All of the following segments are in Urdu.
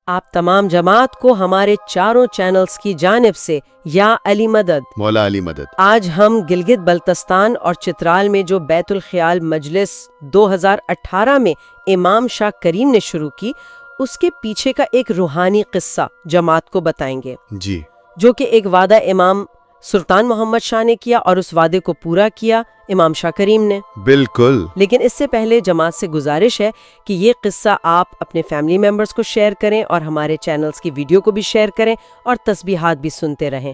آپ تمام جماعت کو ہمارے چاروں چینلز کی جانب سے یا علی مدد، مولا علی مدد۔ آج ہم گلگت بلتستان اور چترال میں جو بیت الخیال مجلس 2018 میں امام شاہ کریم نے شروع کی، اس کے پیچھے کا ایک روحانی قصہ جماعت کو بتائیں گے، جی، جو کہ ایک وعدہ امام سلطان محمد شاہ نے کیا اور اس وعدے کو پورا کیا امام شاہ کریم نے۔ بالکل۔ لیکن اس سے پہلے جماعت سے گزارش ہے کہ یہ قصہ آپ اپنے فیملی ممبرز کو شیئر کریں اور ہمارے چینلز کی ویڈیو کو بھی شیئر کریں اور تسبیحات بھی سنتے رہیں۔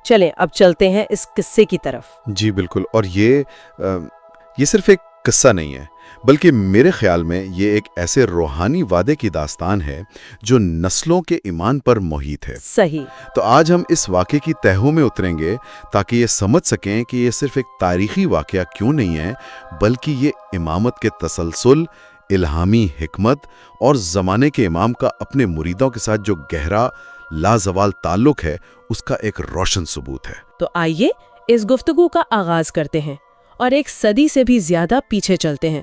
چلیں اب چلتے ہیں اس قصے کی طرف۔ جی بالکل، اور یہ صرف ایک قصہ نہیں ہے، بلکہ میرے خیال میں یہ ایک ایسے روحانی وعدے کی داستان ہے جو نسلوں کے ایمان پر محیط ہے۔ صحیح۔ تو آج ہم اس واقعے کی تہوں میں اتریں گے تاکہ یہ سمجھ سکیں کہ یہ صرف ایک تاریخی واقعہ کیوں نہیں ہے، بلکہ یہ امامت کے تسلسل، الہامی حکمت اور زمانے کے امام کا اپنے مریدوں کے ساتھ جو گہرا لازوال تعلق ہے، اس کا ایک روشن ثبوت ہے۔ تو آئیے اس گفتگو کا آغاز کرتے ہیں اور ایک صدی سے بھی زیادہ پیچھے چلتے ہیں،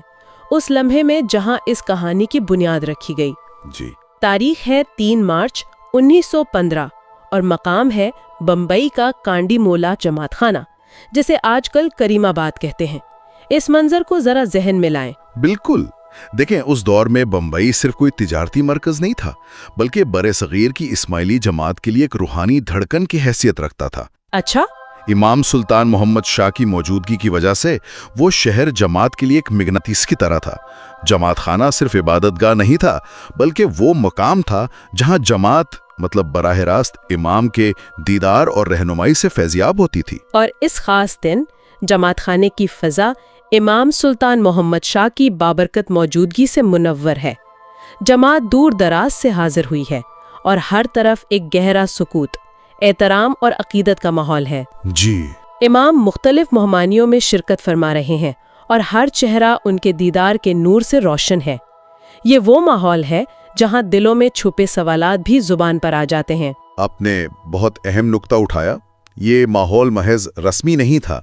اس لمحے میں جہاں اس کہانی کی بنیاد رکھی گئی۔ جی۔ تاریخ ہے 3 مارچ 1915 اور مقام ہے بمبئی کا کانڈی مولا جماعت خانہ، جسے آج کل کریم آباد کہتے ہیں۔ اس منظر کو ذرا ذہن میں لائیں۔ بالکل، دیکھیں اس دور میں بمبئی صرف کوئی تجارتی مرکز نہیں تھا، بلکہ برصغیر کی اسماعیلی جماعت کے لیے ایک روحانی دھڑکن کی حیثیت رکھتا تھا۔ اچھا۔ امام سلطان محمد شاہ کی موجودگی کی وجہ سے وہ شہر جماعت کے لیے ایک مغناطیس کی طرح تھا۔ جماعت خانہ صرف عبادت گاہ نہیں تھا، بلکہ وہ مقام تھا جہاں جماعت مطلب براہ راست امام کے دیدار اور رہنمائی سے فیضیاب ہوتی تھی۔ اور اس خاص دن جماعت خانے کی فضا امام سلطان محمد شاہ کی بابرکت موجودگی سے منور ہے۔ جماعت دور دراز سے حاضر ہوئی ہے اور ہر طرف ایک گہرا سکوت، احترام اور عقیدت کا ماحول ہے۔ جی۔ امام مختلف مہمانیوں میں شرکت فرما رہے ہیں اور ہر چہرہ ان کے دیدار کے نور سے روشن ہے۔ یہ وہ ماحول ہے جہاں دلوں میں چھپے سوالات بھی زبان پر آ جاتے ہیں۔ آپ نے بہت اہم نقطہ اٹھایا۔ یہ ماحول محض رسمی نہیں تھا،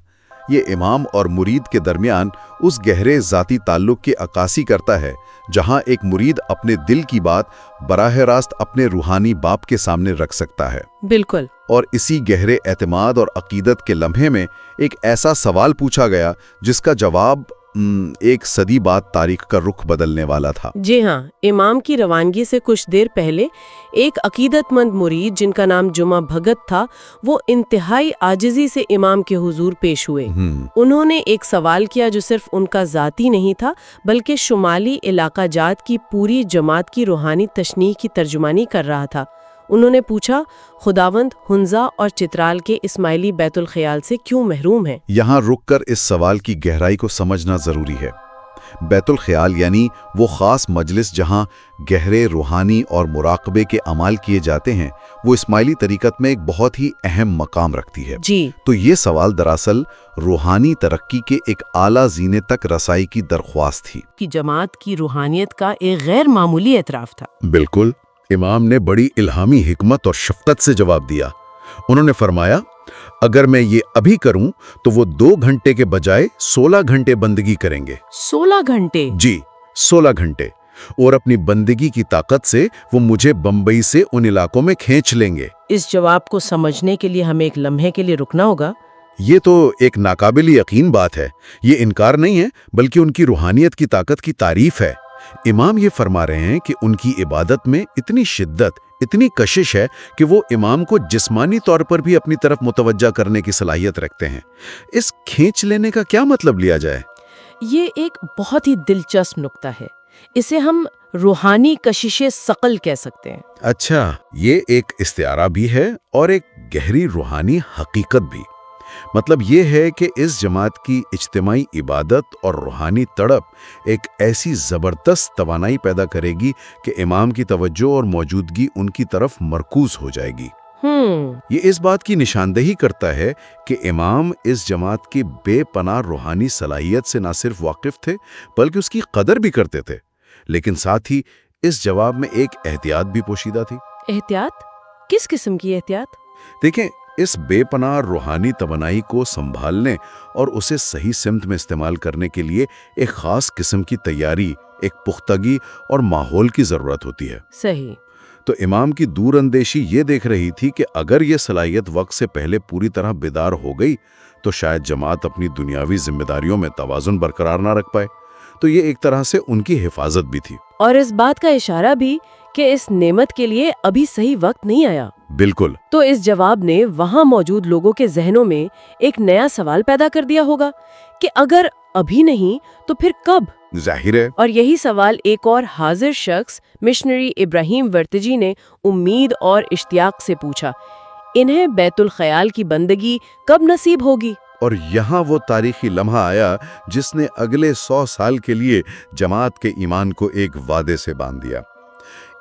یہ امام اور مرید کے درمیان اس گہرے ذاتی تعلق کی عکاسی کرتا ہے جہاں ایک مرید اپنے دل کی بات براہ راست اپنے روحانی باپ کے سامنے رکھ سکتا ہے۔ بالکل۔ اور اسی گہرے اعتماد اور عقیدت کے لمحے میں ایک ایسا سوال پوچھا گیا جس کا جواب ایک صدی بعد تاریخ کا رخ بدلنے والا تھا۔ جی ہاں، امام کی روانگی سے کچھ دیر پہلے ایک عقیدت مند مرید جن کا نام جمعہ بھگت تھا، وہ انتہائی عاجزی سے امام کے حضور پیش ہوئے۔ انہوں نے ایک سوال کیا جو صرف ان کا ذاتی نہیں تھا، بلکہ شمالی علاقہ جات کی پوری جماعت کی روحانی تشنیع کی ترجمانی کر رہا تھا۔ انہوں نے پوچھا، خداوند ہنزا اور چترال کے اسماعیلی بیت الخیال سے کیوں محروم ہیں؟ یہاں رک کر اس سوال کی گہرائی کو سمجھنا ضروری ہے۔ بیت الخیال یعنی وہ خاص مجلس جہاں گہرے روحانی اور مراقبے کے اعمال کیے جاتے ہیں، وہ اسماعیلی طریقت میں ایک بہت ہی اہم مقام رکھتی ہے۔ جی۔ تو یہ سوال دراصل روحانی ترقی کے ایک اعلیٰ زینے تک رسائی کی درخواست تھی۔ کہ جماعت کی روحانیت کا ایک غیر معمولی اعتراف تھا۔ بالکل۔ امام نے بڑی الہامی حکمت اور شفقت سے جواب دیا۔ انہوں نے فرمایا، اگر میں یہ ابھی کروں تو وہ 2 گھنٹے کے بجائے 16 گھنٹے بندگی کریں گے۔ 16 گھنٹے؟ جی، 16 گھنٹے، اور اپنی بندگی کی طاقت سے وہ مجھے بمبئی سے ان علاقوں میں کھینچ لیں گے۔ اس جواب کو سمجھنے کے لیے ہمیں ایک لمحے کے لیے رکنا ہوگا۔ یہ تو ایک ناقابل یقین بات ہے، یہ انکار نہیں ہے بلکہ ان کی روحانیت کی طاقت کی تعریف ہے۔ امام یہ فرما رہے ہیں کہ ان کی عبادت میں اتنی شدت، اتنی کشش ہے کہ وہ امام کو جسمانی طور پر بھی اپنی طرف متوجہ کرنے کی صلاحیت رکھتے ہیں۔ اس کھینچ لینے کا کیا مطلب لیا جائے؟ یہ ایک بہت ہی دلچسپ نقطہ ہے، اسے ہم روحانی کشش ثقل کہہ سکتے ہیں۔ اچھا، یہ ایک استعارہ بھی ہے اور ایک گہری روحانی حقیقت بھی۔ مطلب یہ ہے کہ اس جماعت کی اجتماعی عبادت اور روحانی تڑپ ایک ایسی زبردست توانائی پیدا کرے گی کہ امام کی توجہ اور موجودگی ان کی طرف مرکوز ہو جائے گی۔ یہ اس بات کی نشاندہی کرتا ہے کہ امام اس جماعت کی بے پناہ روحانی صلاحیت سے نہ صرف واقف تھے بلکہ اس کی قدر بھی کرتے تھے، لیکن ساتھ ہی اس جواب میں ایک احتیاط بھی پوشیدہ تھی۔ احتیاط؟ کس قسم کی احتیاط؟ دیکھیں، اس بے پناہ روحانی توانائی کو سنبھالنے اور اسے صحیح سمت میں استعمال کرنے کے لیے ایک خاص قسم کی تیاری، ایک پختگی اور ماحول کی ضرورت ہوتی ہے۔ صحیح۔ تو امام کی دور اندیشی یہ دیکھ رہی تھی کہ اگر یہ صلاحیت وقت سے پہلے پوری طرح بیدار ہو گئی تو شاید جماعت اپنی دنیاوی ذمہ داریوں میں توازن برقرار نہ رکھ پائے. تو یہ ایک طرح سے ان کی حفاظت بھی تھی. اور اس بات کا اشارہ بھی کہ اس نعمت کے لیے ابھی صحیح وقت نہیں آیا. بالکل. تو اس جواب نے وہاں موجود لوگوں کے ذہنوں میں ایک نیا سوال پیدا کر دیا ہوگا کہ اگر ابھی نہیں تو پھر کب؟ ظاہر ہے. اور یہی سوال ایک اور حاضر شخص مشنری ابراہیم ورتجی نے امید اور اشتیاق سے پوچھا. انہیں بیت الخیال کی بندگی کب نصیب ہوگی؟ اور یہاں وہ تاریخی لمحہ آیا جس نے اگلے 100 سال کے لیے جماعت کے ایمان کو ایک وعدے سے باندھ دیا.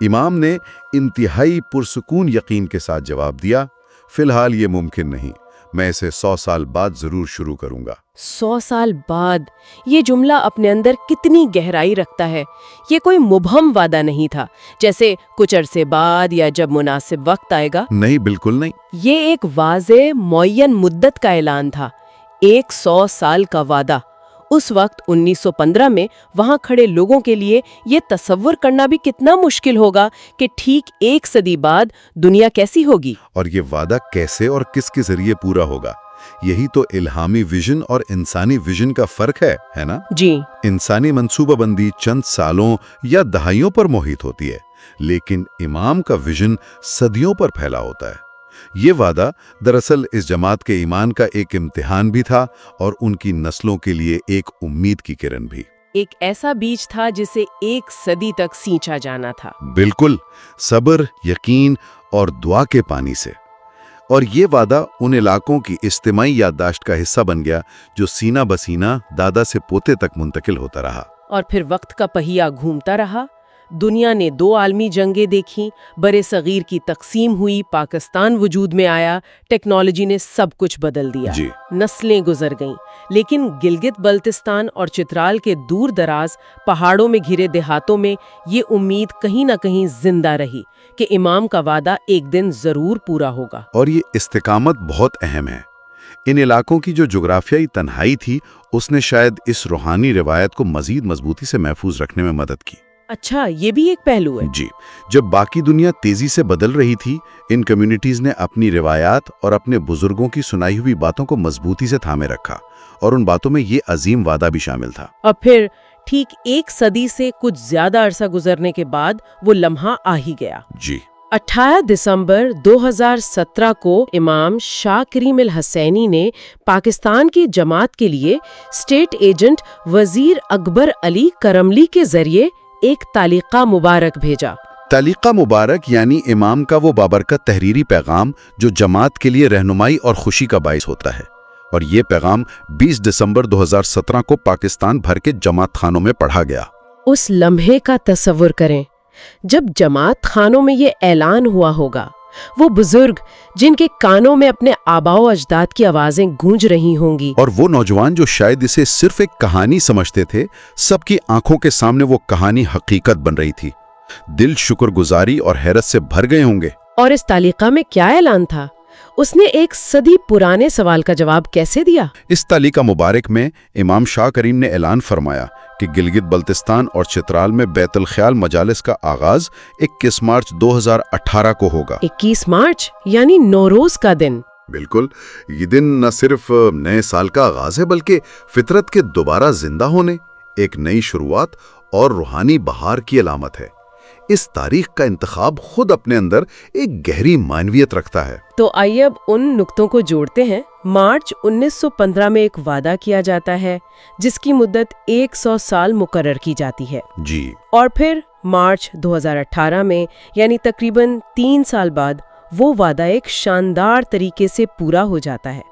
امام نے انتہائی پرسکون یقین کے ساتھ جواب دیا، فی الحال یہ ممکن نہیں، میں اسے 100 سال بعد ضرور شروع کروں گا. 100 سال بعد، یہ جملہ اپنے اندر کتنی گہرائی رکھتا ہے. یہ کوئی مبہم وعدہ نہیں تھا جیسے کچھ عرصے بعد یا جب مناسب وقت آئے گا. نہیں، بالکل نہیں. یہ ایک واضح معین مدت کا اعلان تھا، ایک 100 سال کا وعدہ. اس وقت 1915 میں وہاں کھڑے لوگوں کے لیے یہ تصور کرنا بھی کتنا مشکل ہوگا کہ ٹھیک 1 صدی بعد دنیا کیسی ہوگی. اور یہ وعدہ کیسے اور کس کے ذریعے پورا ہوگا؟ یہی تو الہامی ویژن اور انسانی ویژن کا فرق ہے نا؟ جی. انسانی منصوبہ بندی چند سالوں یا دہائیوں پر محیط ہوتی ہے، لیکن امام کا ویژن صدیوں پر پھیلا ہوتا ہے. یہ وعدہ دراصل اس جماعت کے ایمان کا ایک امتحان بھی تھا اور ان کی نسلوں کے لیے ایک امید کی کرن بھی. ایک ایسا بیج تھا جسے 1 صدی تک سینچا جانا تھا. بالکل، صبر، یقین اور دعا کے پانی سے. اور یہ وعدہ ان علاقوں کی اجتماعی یادداشت کا حصہ بن گیا جو سینہ بسینہ دادا سے پوتے تک منتقل ہوتا رہا. اور پھر وقت کا پہیہ گھومتا رہا. دنیا نے 2 عالمی جنگیں دیکھیں، برِ صغیر کی تقسیم ہوئی، پاکستان وجود میں آیا، ٹیکنالوجی نے سب کچھ بدل دیا. جی. نسلیں گزر گئیں، لیکن گلگت بلتستان اور چترال کے دور دراز پہاڑوں میں گھرے دیہاتوں میں یہ امید کہیں نہ کہیں زندہ رہی کہ امام کا وعدہ ایک دن ضرور پورا ہوگا. اور یہ استقامت بہت اہم ہے. ان علاقوں کی جو جغرافیائی تنہائی تھی اس نے شاید اس روحانی روایت کو مزید مضبوطی سے محفوظ رکھنے میں مدد کی. اچھا، یہ بھی ایک پہلو ہے. جی. جب باقی دنیا تیزی سے بدل رہی تھی، ان کمیونٹیز نے اپنی روایات اور اپنے بزرگوں کی سنائی ہوئی باتوں کو مضبوطی سے تھامے رکھا، اور ان باتوں میں یہ عظیم وعدہ بھی شامل تھا. اور پھر ٹھیک 1 صدی سے کچھ زیادہ عرصہ گزرنے کے بعد وہ لمحہ آ ہی گیا. جی. 18 دسمبر 2017 کو امام شاہ کریم الحسینی نے پاکستان کی جماعت کے لیے اسٹیٹ ایجنٹ وزیر اکبر علی کرملی کے ذریعے ایک تعلیقہ مبارک بھیجا. تعلیقہ مبارک یعنی امام کا وہ بابرکت تحریری پیغام جو جماعت کے لیے رہنمائی اور خوشی کا باعث ہوتا ہے. اور یہ پیغام 20 دسمبر 2017 کو پاکستان بھر کے جماعت خانوں میں پڑھا گیا. اس لمحے کا تصور کریں جب جماعت خانوں میں یہ اعلان ہوا ہوگا. وہ بزرگ جن کے کانوں میں اپنے آباء و اجداد کی آوازیں گونج رہی ہوں گی، اور وہ نوجوان جو شاید اسے صرف ایک کہانی سمجھتے تھے، سب کی آنکھوں کے سامنے وہ کہانی حقیقت بن رہی تھی. دل شکر گزاری اور حیرت سے بھر گئے ہوں گے. اور اس تعلیقہ میں کیا اعلان تھا؟ اس نے 1 صدی پرانے سوال کا جواب کیسے دیا؟ اس تعلیقہ مبارک میں امام شاہ کریم نے اعلان فرمایا کہ گلگت بلتستان اور چترال میں بیت الخیال مجالس کا آغاز 21 مارچ 2018 کو ہوگا. 21 مارچ یعنی نوروز کا دن. بالکل. یہ دن نہ صرف نئے سال کا آغاز ہے بلکہ فطرت کے دوبارہ زندہ ہونے، ایک نئی شروعات اور روحانی بہار کی علامت ہے. اس تاریخ کا انتخاب خود اپنے اندر ایک گہری معنویت رکھتا ہے. تو آئیے اب ان نقطوں کو جوڑتے ہیں. مارچ 1915 میں ایک وعدہ کیا جاتا ہے جس کی مدت 100 سال مقرر کی جاتی ہے. جی. اور پھر مارچ 2018 میں یعنی تقریباً 3 سال بعد وہ وعدہ ایک شاندار طریقے سے پورا ہو جاتا ہے.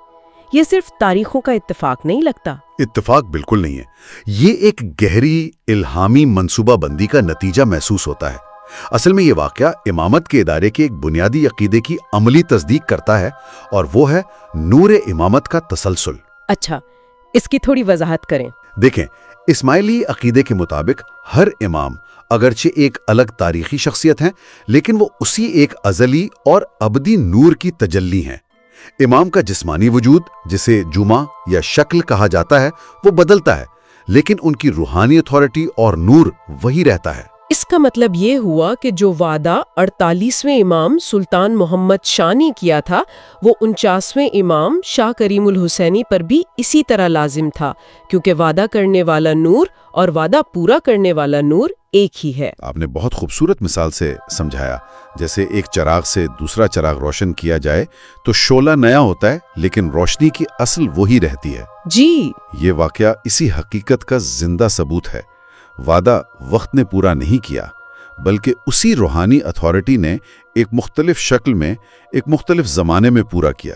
یہ صرف تاریخوں کا اتفاق نہیں لگتا. اتفاق بالکل نہیں ہے. یہ ایک گہری الہامی منصوبہ بندی کا نتیجہ محسوس ہوتا ہے. اصل میں یہ واقعہ امامت کے ادارے کے ایک بنیادی عقیدے کی عملی تصدیق کرتا ہے، اور وہ ہے نور امامت کا تسلسل. اچھا، اس کی تھوڑی وضاحت کریں. دیکھیں، اسماعیلی عقیدے کے مطابق ہر امام اگرچہ ایک الگ تاریخی شخصیت ہیں، لیکن وہ اسی ایک ازلی اور ابدی نور کی تجلی ہیں. امام کا جسمانی وجود، جسے جمعہ یا شکل کہا جاتا ہے، وہ بدلتا ہے، لیکن ان کی روحانی اتھارٹی اور نور وہی رہتا ہے. اس کا مطلب یہ ہوا کہ جو وعدہ 48ویں امام سلطان محمد شاہ نے کیا تھا وہ 49ویں امام شاہ کریم الحسینی پر بھی اسی طرح لازم تھا، کیونکہ وعدہ کرنے والا نور اور وعدہ پورا کرنے والا نور ایک ہی ہے۔ آپ نے بہت خوبصورت مثال سے سمجھایا، جیسے ایک چراغ سے دوسرا چراغ روشن کیا جائے تو شعلہ نیا ہوتا ہے لیکن روشنی کی اصل وہی رہتی ہے۔ جی، یہ واقعہ اسی حقیقت کا زندہ ثبوت ہے۔ وعدہ وقت نے پورا نہیں کیا، بلکہ اسی روحانی اتھارٹی نے ایک مختلف شکل میں ایک مختلف زمانے میں پورا کیا۔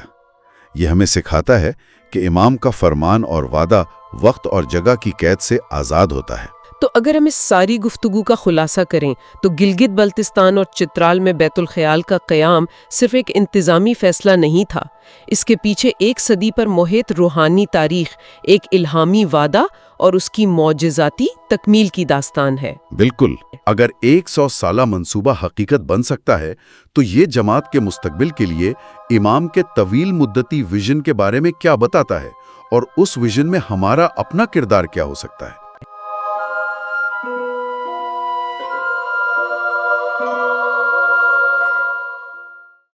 یہ ہمیں سکھاتا ہے کہ امام کا فرمان اور وعدہ وقت اور جگہ کی قید سے آزاد ہوتا ہے۔ تو اگر ہم اس ساری گفتگو کا خلاصہ کریں تو گلگت بلتستان اور چترال میں بیت الخیال کا قیام صرف ایک انتظامی فیصلہ نہیں تھا، اس کے پیچھے ایک صدی پر محیط روحانی تاریخ، ایک الہامی وعدہ اور اس کی معجزاتی تکمیل کی داستان ہے۔ بالکل، اگر 100 سالہ منصوبہ حقیقت بن سکتا ہے تو یہ جماعت کے مستقبل کے لیے امام کے طویل مدتی ویژن کے بارے میں کیا بتاتا ہے، اور اس ویژن میں ہمارا اپنا کردار کیا ہو سکتا ہے۔